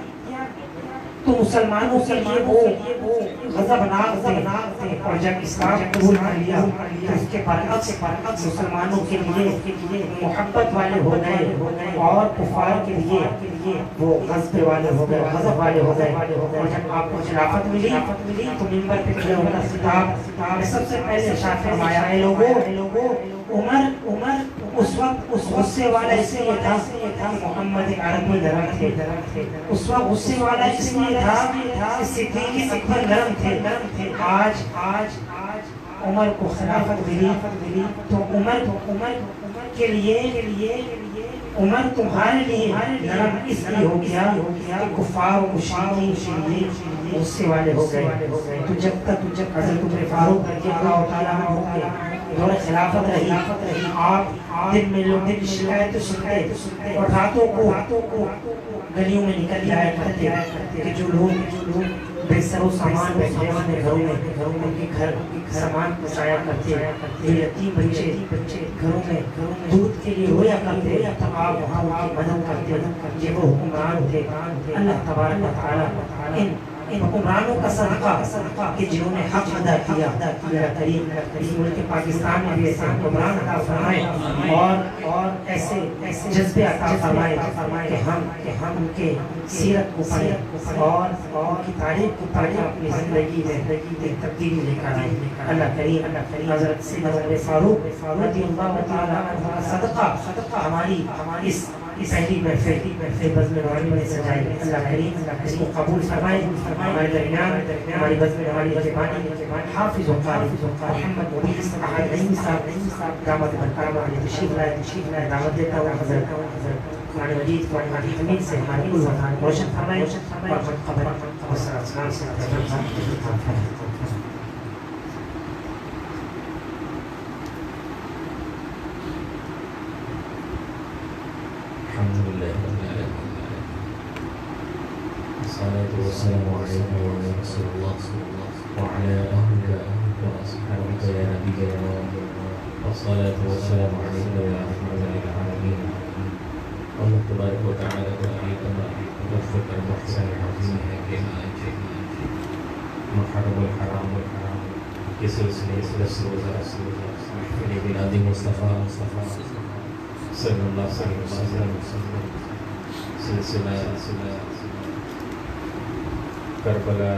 تو مسلمانوں کے لیے وہ غضبناک تھے, اور جب اسلام قبول کر لیا تو اس کے برعکس مسلمانوں کے لیے محبت والے ہو گئے اور کفار کے لیے وہ غضب والے ہو گئے. اور جب آپ کو خلافت ملی تو منبر پہ کھڑے ہو کر خطاب میں سب سے پہلے ارشاد فرمایا, اے لوگوں عمر اس وقت اس غصے والا اس لیے تھا کہ محمد عربی نرم تھے. اس وقت غصے والا اس لیے تھا کہ صدیق اکبر نرم تھے. آج عمر کو خلافت ملی تو عمر کے لیے عمر تمہارے لیے نرم اس لیے ہو گیا کہ کفار و مشرکین کے لیے غصے والے ہو گئے. تو جب تک حضرت عمر فاروق رضی اللہ تعالیٰ عنہ کے دور خلافت رہی آپ دن میں لوگوں کی شکایت سنتے اور راتوں کو گلیوں میں نکل جایا کرتے کہ جو لوگ بے سر و سامان بیٹھے اپنے گھروں میں ان کے گھر سامان پہنچایا کرتے جو یتیم بچے گھروں میں دودھ کے لیے رویا کرتے تب آپ وہاں ان کی مدد کرتے. یہ وہ حکمران تھے. اللہ تبارک و تعالیٰ ان حکمرانوں کا صدقہ کہ جنہوں نے حق ادا کیا. اللہ کریم اس ملک پاکستان میں بھی ایسے حکمران عطا فرمائے اور ایسے جذبے عطا فرمائے کہ ہم ان کے سیرت کو پڑھیں اور ان کی تاریخ کو پڑھ کر اپنی زندگی میں ایک تبدیلی لے کر آئیں. اللہ کریم حضرت سیدنا عمر فاروق رضی اللہ تعالیٰ عنہ کا صدقہ ہماری اس پہلی محفل بزم نوانی میں سجائی. اللہ کریم اس کو قبول فرمائے. ہمارے درمیان ہماری بزم نوانی کے بانی حافظ و قاری محمد مبین احد نعیم صاحب دامت برکرامہ علی تشریف لائے دعوت دیتا ہوں. حضرت قرآن مجید قرآن حمید سے ہماری کل وطن روشن فرمائے اور قبر اور سلام سے الصلاة والسلام عليك يا رسول الله وعلى أهلك وأصحابك يا نبينا والصلاة والسلام عليك يا رحمة للعالمين. الله تبارك وتعالى تباركنا وفق المحسن العظيم هكذا محرم الحرام کے سلسلے محفل میلاد مصطفیٰ صلی اللہ علیہ وسلم سلسلہ کربلا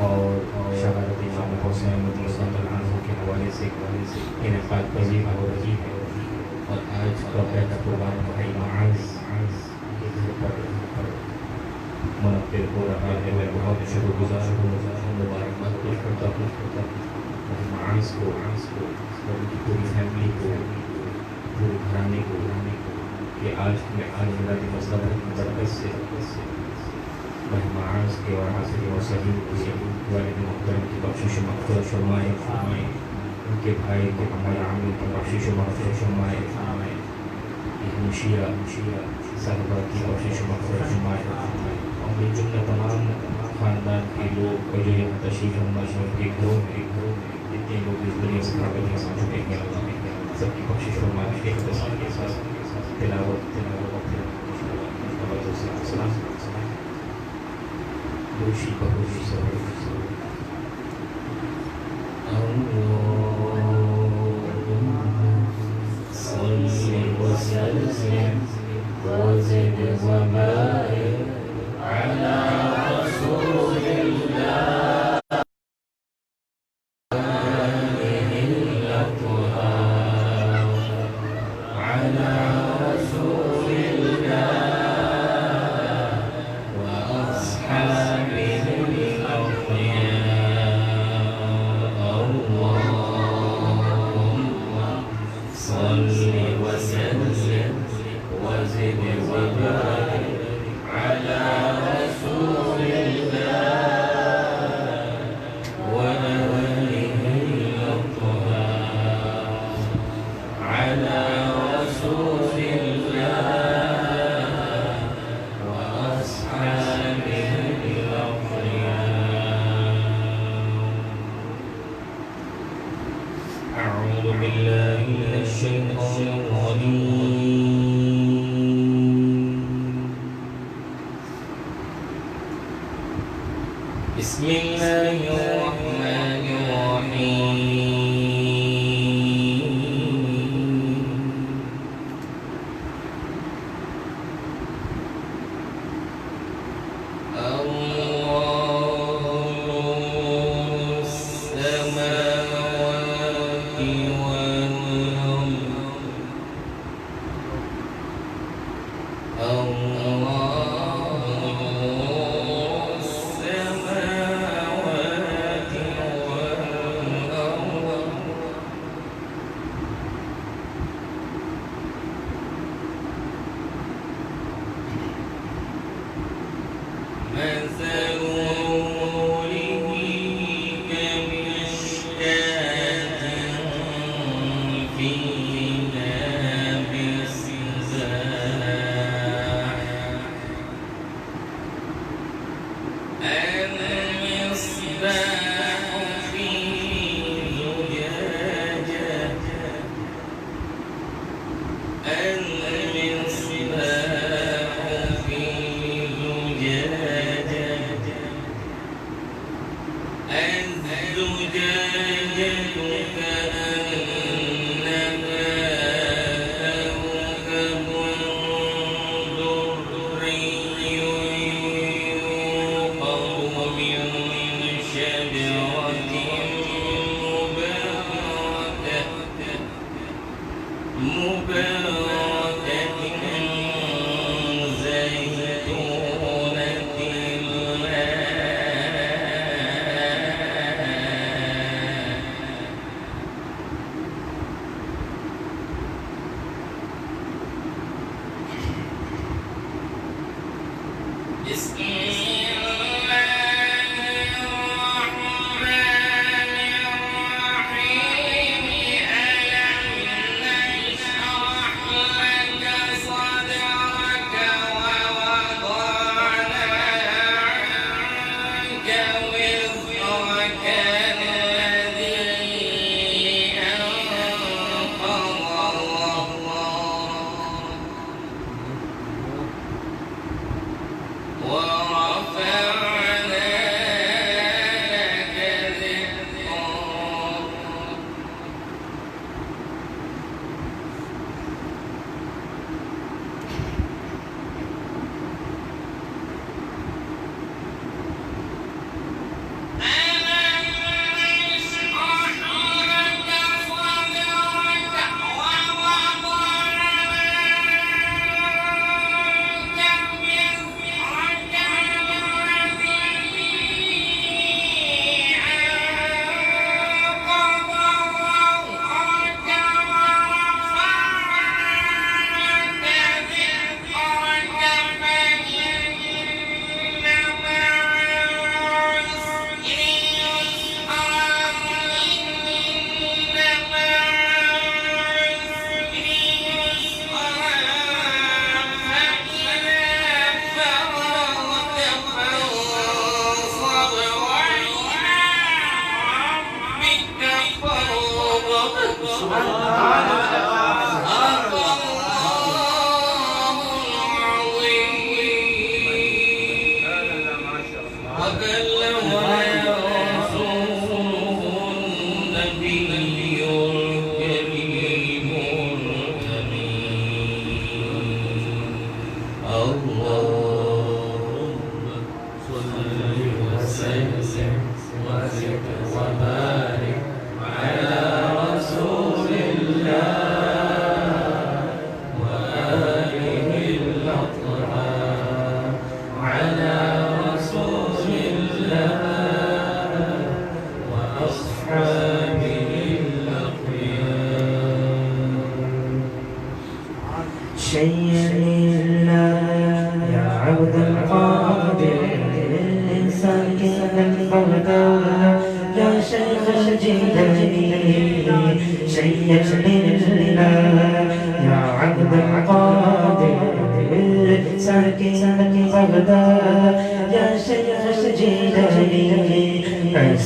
اور شہادت امام حسین رضی اللہ عنہ کے حوالے سے انعقاد پذیر ہو رہی ہے. اور آج کا پہلا پروگرام بھائی معاذ کے پر منعقد ہو رہا ہے. میں بہت شکر گزار ہوں, مبارکباد پیش کرتا ہوں معاذ کو اور ان کی پوری فیملی کو, پورے گھرانے کو کہ آج میلاد مصطفیٰ کی برکت سے معاذ کے اور حاصل و صحیح کے والد محترم کی بخشش و مغفرت فرمائے. ان کے بھائی کو ہمارے عامل کی بخشش و مغفرت فرمائے. مشیہ صاحبہ کی بخشش و مغفرت فرمائے. اور یہ جملہ تمام خاندان کے لوگ جو یہاں تشریف فرما ان کے گھروں میں جتنے لوگ اس دنیا سے قابل ہیں سمجھتے ہیں اللہ سب کی بخشش فرمائے. ایک اختصار کے ساتھ تلاوت سلام دوشی بہوشی سب صلی وسلم وزد وبارك على رسول الله آله الأطهار على رسول الله وأصحابه الأخيار. اللهم صل وسلم وزد وبارك على رسول الله وآله الأطهار على رسول الله وأصحابه الأخيار. أعوذ بالله من الشيطان الرجيم. بسم الله الرحمن الرحيم. الله نور السماوات والأرض. الله نور السماوات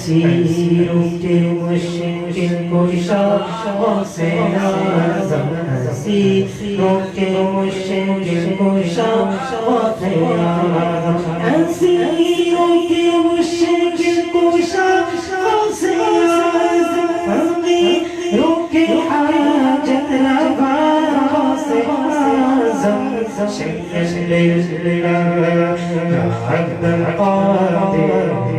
اسیروں کے مشکل کشا غوثِ اعظم اسیروں کے مشکل کشا غوثِ اعظم اسیروں کے مشکل کشا غوثِ اعظم امیروں کے حاجت روا غوثِ اعظم شیخ اللہ یا عبد القادر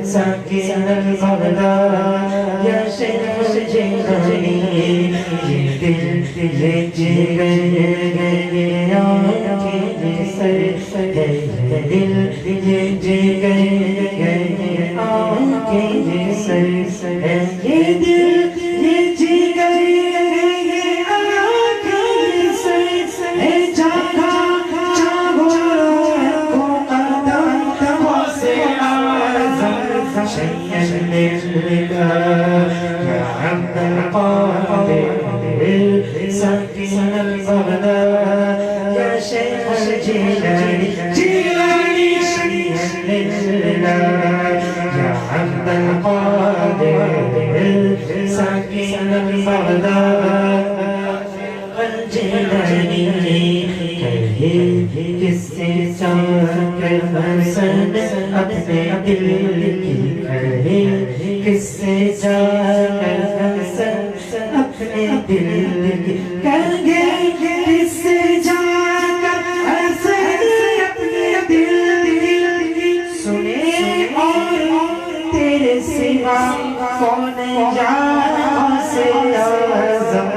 ساکن البغداد یا شیخ جیلانی یہ دل یہ جگر گئے آنکھیں سر گئے دل یہ جگر گئے آنکھیں سر یہ دل یہ جگر گئے آنکھیں سر اے جاگا چاہو کو قدم غوثِ اعظم شیخ اللہ یا عبد القادر ساکن البغداد یا شیخ جیلانی جیلانی شیخ اللہ یا عبد القادر ساکن البغداد الجیلانی کہے کس سے چاہ کر حسن اپنے دل کی کہے کس سے چاہ کر حسن اپنے دل کی کہے کس سے چاہ کر حسن اپنے دل کی سنے اور تیرے سوا کون جانا سے اعظم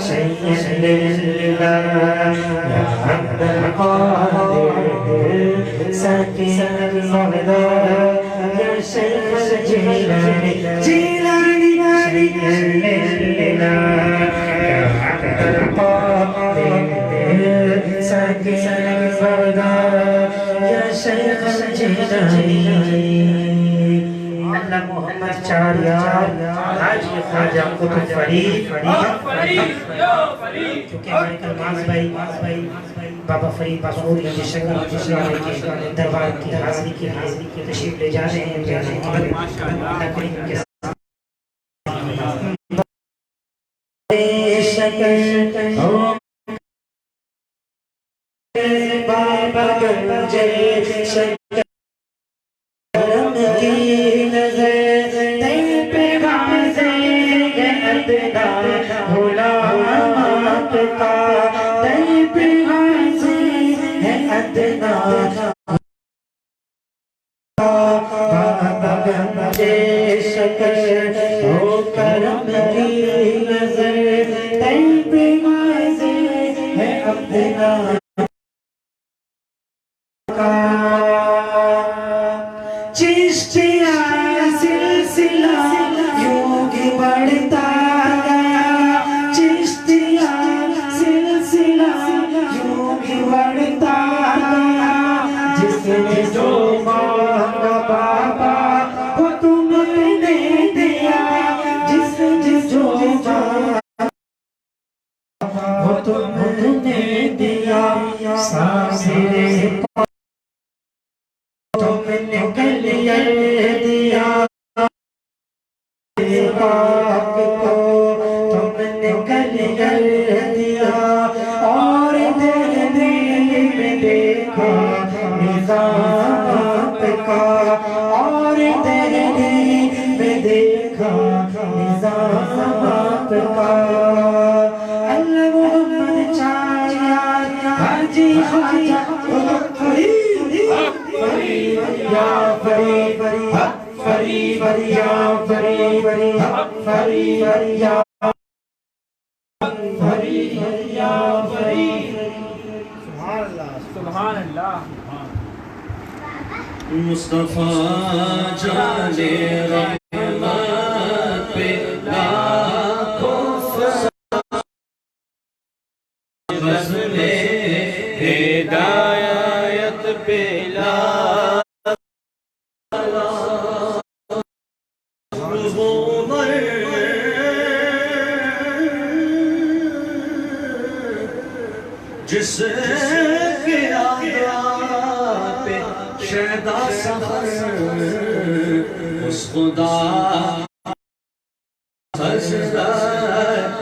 شیخ اللہ یا عبد القادر ساکن البغداد یا شیخ جیلانی جیلانی شیخ اللہ یا عبد القادر ساکن البغداد یا شیخ جیلانی اللہ محمد چاریار حاجی خواجہ قطب فرید کیونکہ ہمارے کلماز بھائی بابا فرید باسور کی شکل کے دربار کی حاضری کے لیے تشریف لے جا رہے ہیں اللہ کریم کے ساتھ بابا گنجے شکل کرم کی نظر دل پہ واضح ادنا غلامات کا دل پہ واضح ادنا بابا گنجے شکل ہو کرم کی نظر دل پہ واضح ادنا چشتیہ سلسلہ یوں ہی بڑھتا گیا چشتیہ سلسلہ یوں ہی بڑھتا گیا جس نے جو مانگا بابا وہ تم نے دیا جس نے جو مانگا وہ تم نے دیا سامنے تم نے گلیے دیا پاک کو تم کا اور دہلی میں دیکھا نظام آپ کا اللہ محمد چاہیا حاجی خواجہ فرید یا فرید فرید یا فرید فرید یا فرید یا فرید سبحان اللہ مصطفیٰ جان رحمت پہ لاکھوں فضل ہدایت پہ جس کے آدھا پہ شیدا سفر اس خدا حضرت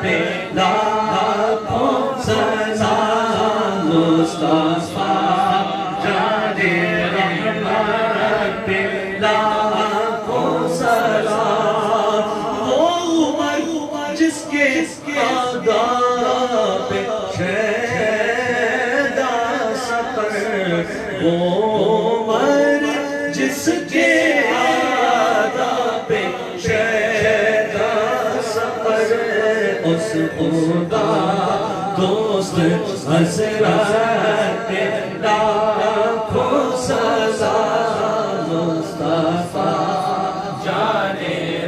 پہ لاکھوں سلام مصطفیٰ جان رحمت پہ لاکھوں سلام وہ عمر جس کے آدھا پہ وہ عمر جس کے آدھا پہ شیدا سفر اس خدا دوست حضرت پہ لاکھوں سلام مصطفیٰ جان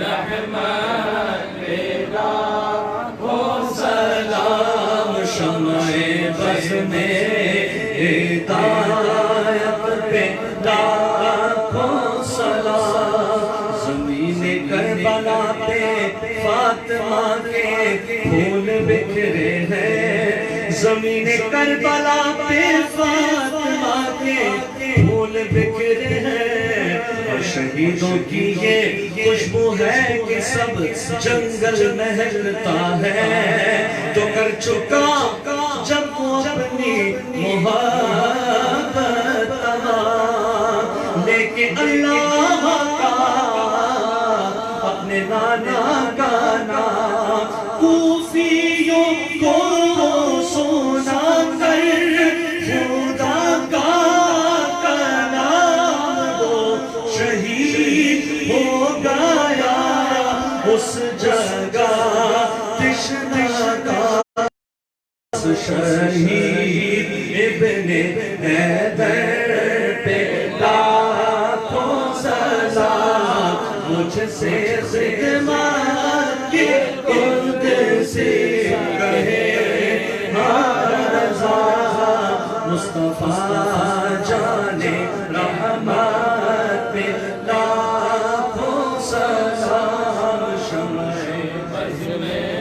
رحمت پہ لاکھوں سلام شمع بز میں ہدایت پہ لاکھوں سلام زمین کربلا پہ فاطمہ کے پھول بکھرے ہیں زمین کربلا پہ فاطمہ کے پھول بکھرے ہیں اور شہیدوں کی یہ خوشبو ہے کہ سب جنگل مہکتا ہے تو کر چکا جب وہ اپنی محبت تمام لے کے اللہ کا اپنے نانا کا نام کوفیوں کو سونا کر خدا کا نام وہ شہید ہو گیا اس جگہ تشنا کا شہید ابن حیدر پہ لاکھوں سلام مجھ سے خدمت کی قدسی کہے رضا مصطفیٰ جان رحمت پہ لاکھوں سلام شمع بز میں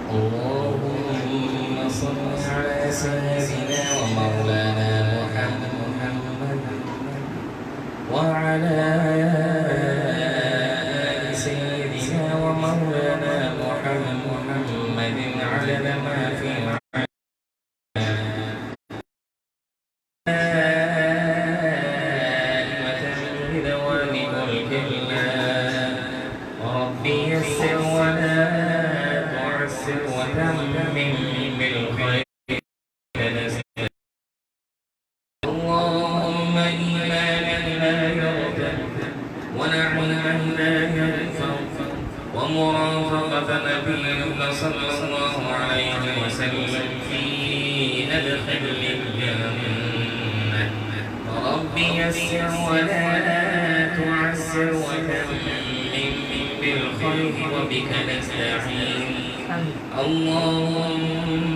اللهم صل على سيدنا ومولانا محمد وعلى آل سيدنا ومولانا محمد عدد ما في بدوام ملك الله ربي يسر ولا تعسر وتمم بالخير اللهم إيمانا لا يرتد ونعما لا ينفع ومرافقة نبيك صلى الله عليه وسلم في أدخل الجنة ربي يسر ولا تعسر وتمم بالخير وبك نستعين اللهم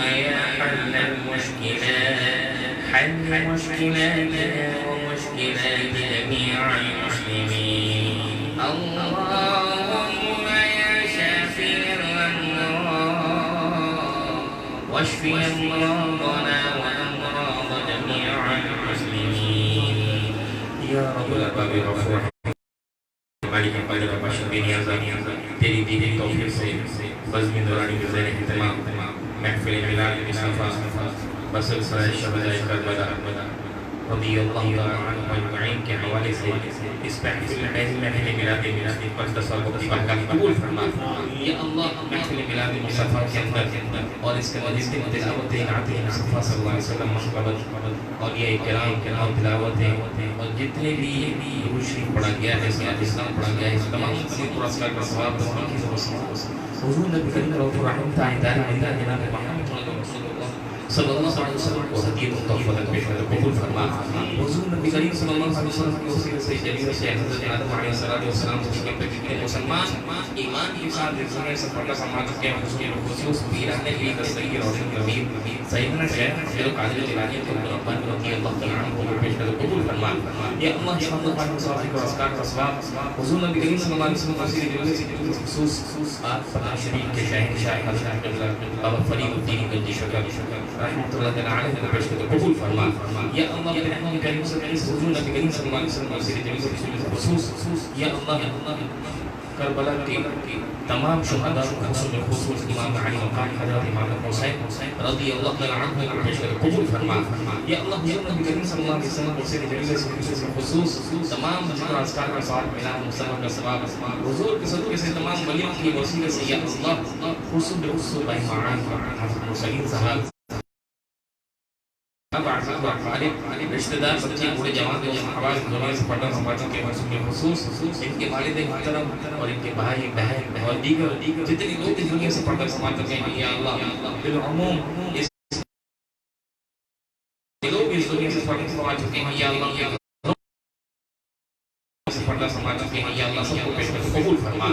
يا حل المشكلات حل مشكلاتنا ومشكلات جميع المسلمين. اللهم يا شافي الأمراض واشف أمراضنا وأمراض جميع المسلمين. يا رب الأرباب الغفور مالك القدر بشر بنيازا تیری دی توفیق سے بزم دورانی گزر اہتمام محفل ملاد مصطفیٰ بسر سرائے شہدائے کربلا رضی اللہ عنہ اجمعین کے حوالے سے اس محفل ملاد مقدس اور مقتبہ کا قبول فرما. یا اللہ محفل ملاد مصطفیٰ کے اندر اور اس کے مجلس تلاوت نعت مصطفیٰ صلی اللہ علیہ وسلم محبت اور یہ کرام تلاوتیں اور جتنے بھی درود شریف پڑھا گیا ہے صلاۃ اسلام پڑھا گیا ہے تمام پرسکار کا ثواب حضور نبی کریم رضی اللہ عنہ جناب محمد صلی اللہ علیہ وسلم کو ہدیۃ تحفہ پیش کر قبول فرما. حضور نبی کریم صلی اللہ علیہ وسلم کی وسیلے سے جلیل سے حضرت آدم علیہ السلام سے پہ جتنے مسلمان ایمان کے ساتھ زندگی سفر کا سامان کے حضور خصوص پیران کی دستگیر روشن کبیر سیدنا شیخ عبد القادر جیلانی کو ربان رضی اللہ تعالی عنہ کو پیش کر قبول فرما. یا اللہ صلی اللہ علیہ وسلم کے اذکار کا ثواب حضور نبی کریم صلی اللہ علیہ وسلم کی وسیلے سے خصوص آپ فتح شریف کے شہنشاہ حضرت بابا فرید الدین گنجی شکر رحمۃ اللہ تعالی کو پیش کر قبول فرما. یا اللہ برحمتہ کریم سے حضور نبی کریم صلی اللہ علیہ وسلم کی وسیلے سے خصوص یا اللہ کربلا کے تمام شہداء خصوص امام علی مقام حضرت امام حسین رضی اللہ تعالی عنہ کو پیش کر قبول فرما. یا اللہ حضور نبی کریم صلی اللہ علیہ وسلم کی وسیلے سے خصوص تمام ذکر اذکار کا ثواب ملاد مصطفیٰ کا ثواب حضور کے صدقے سے تمام ولیوں کی وسیلے سے یا اللہ خصوص بھائی معان حضرت مسلم صاحب رشتہ دار بچے بوڑھے جوان جو حوالے دنیا سے پڑھنا سماجوں کے خصوص ان کے والد محترم اور ان کے بھائی بہن اور دیگر جتنے لوگ اس دنیا سے پڑھ کر سماج چکے ہیں یا اللہ بالعموم لوگ اس دنیا سے پڑھ کر سماج چکے ہیں یا اللہ پڑھنا سماج چکے ہیں یا اللہ سب کو پیش کر قبول فرما.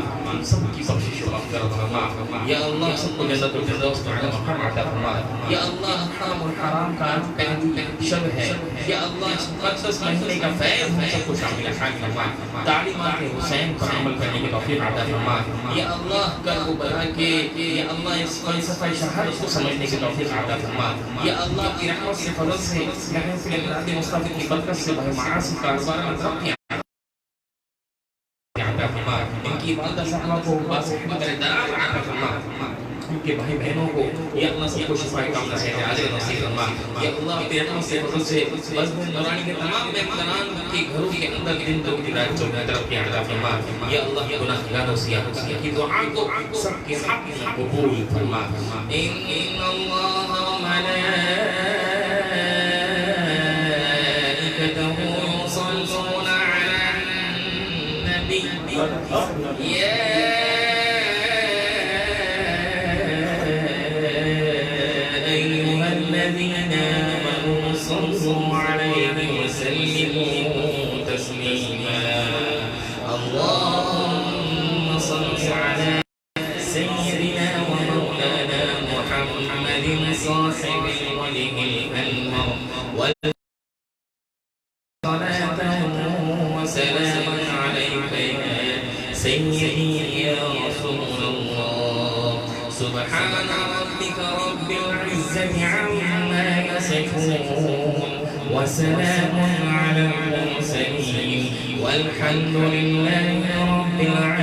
سب کی بخشش و مغفرت فرما. یا اللہ سب کو جنت الفردوس اعلی مقام عطا فرما. یا اللہ حرام الحرام کا پہلی شب ہے یا اللہ مقدس مہینے کا فیض ہم سب کو شامل فرما. تعلیمات حسین پر عمل کرنے کی توفیق عطا فرما. یا اللہ کرب و بلا کے یا اللہ اس فلسفہ شہر کو سمجھنے کی توفیق عطا فرما. یا اللہ کی رحمت سے فضل سے محفل ملاد مصطفیٰ کی برکت سے بھائی معاصی کاروبار میں ترقی ان کی والدہ صاحبہ کو باسحبت دلال عطا فرما. ان کے بھائی بہنوں کو یا اللہ سب کو شفا کاملہ سے عاجل نصیب فرما. یا اللہ اپنی رحمت سے فضل سے بزم نورانی کے تمام مہمانان کے گھروں کے اندر دن دو کی رات چوبیس طرف کی عطا فرما. یا اللہ گناہگار و سیاہ کی دعا کو سب کے حق میں قبول فرما. ان اللہ و ملائکته يصلون على النبي يا أيها الذين آمنوا صلوا عليه وسلموا تسليما. اللهم صل على سيدنا ومولانا محمد صاحب الوجه الأنور صلاة وسلاما عليك يا سيدي يا رسول الله. سبحان ربك رب العزة عما يصفون وسلام على المرسلين والحمد لله رب العالمين.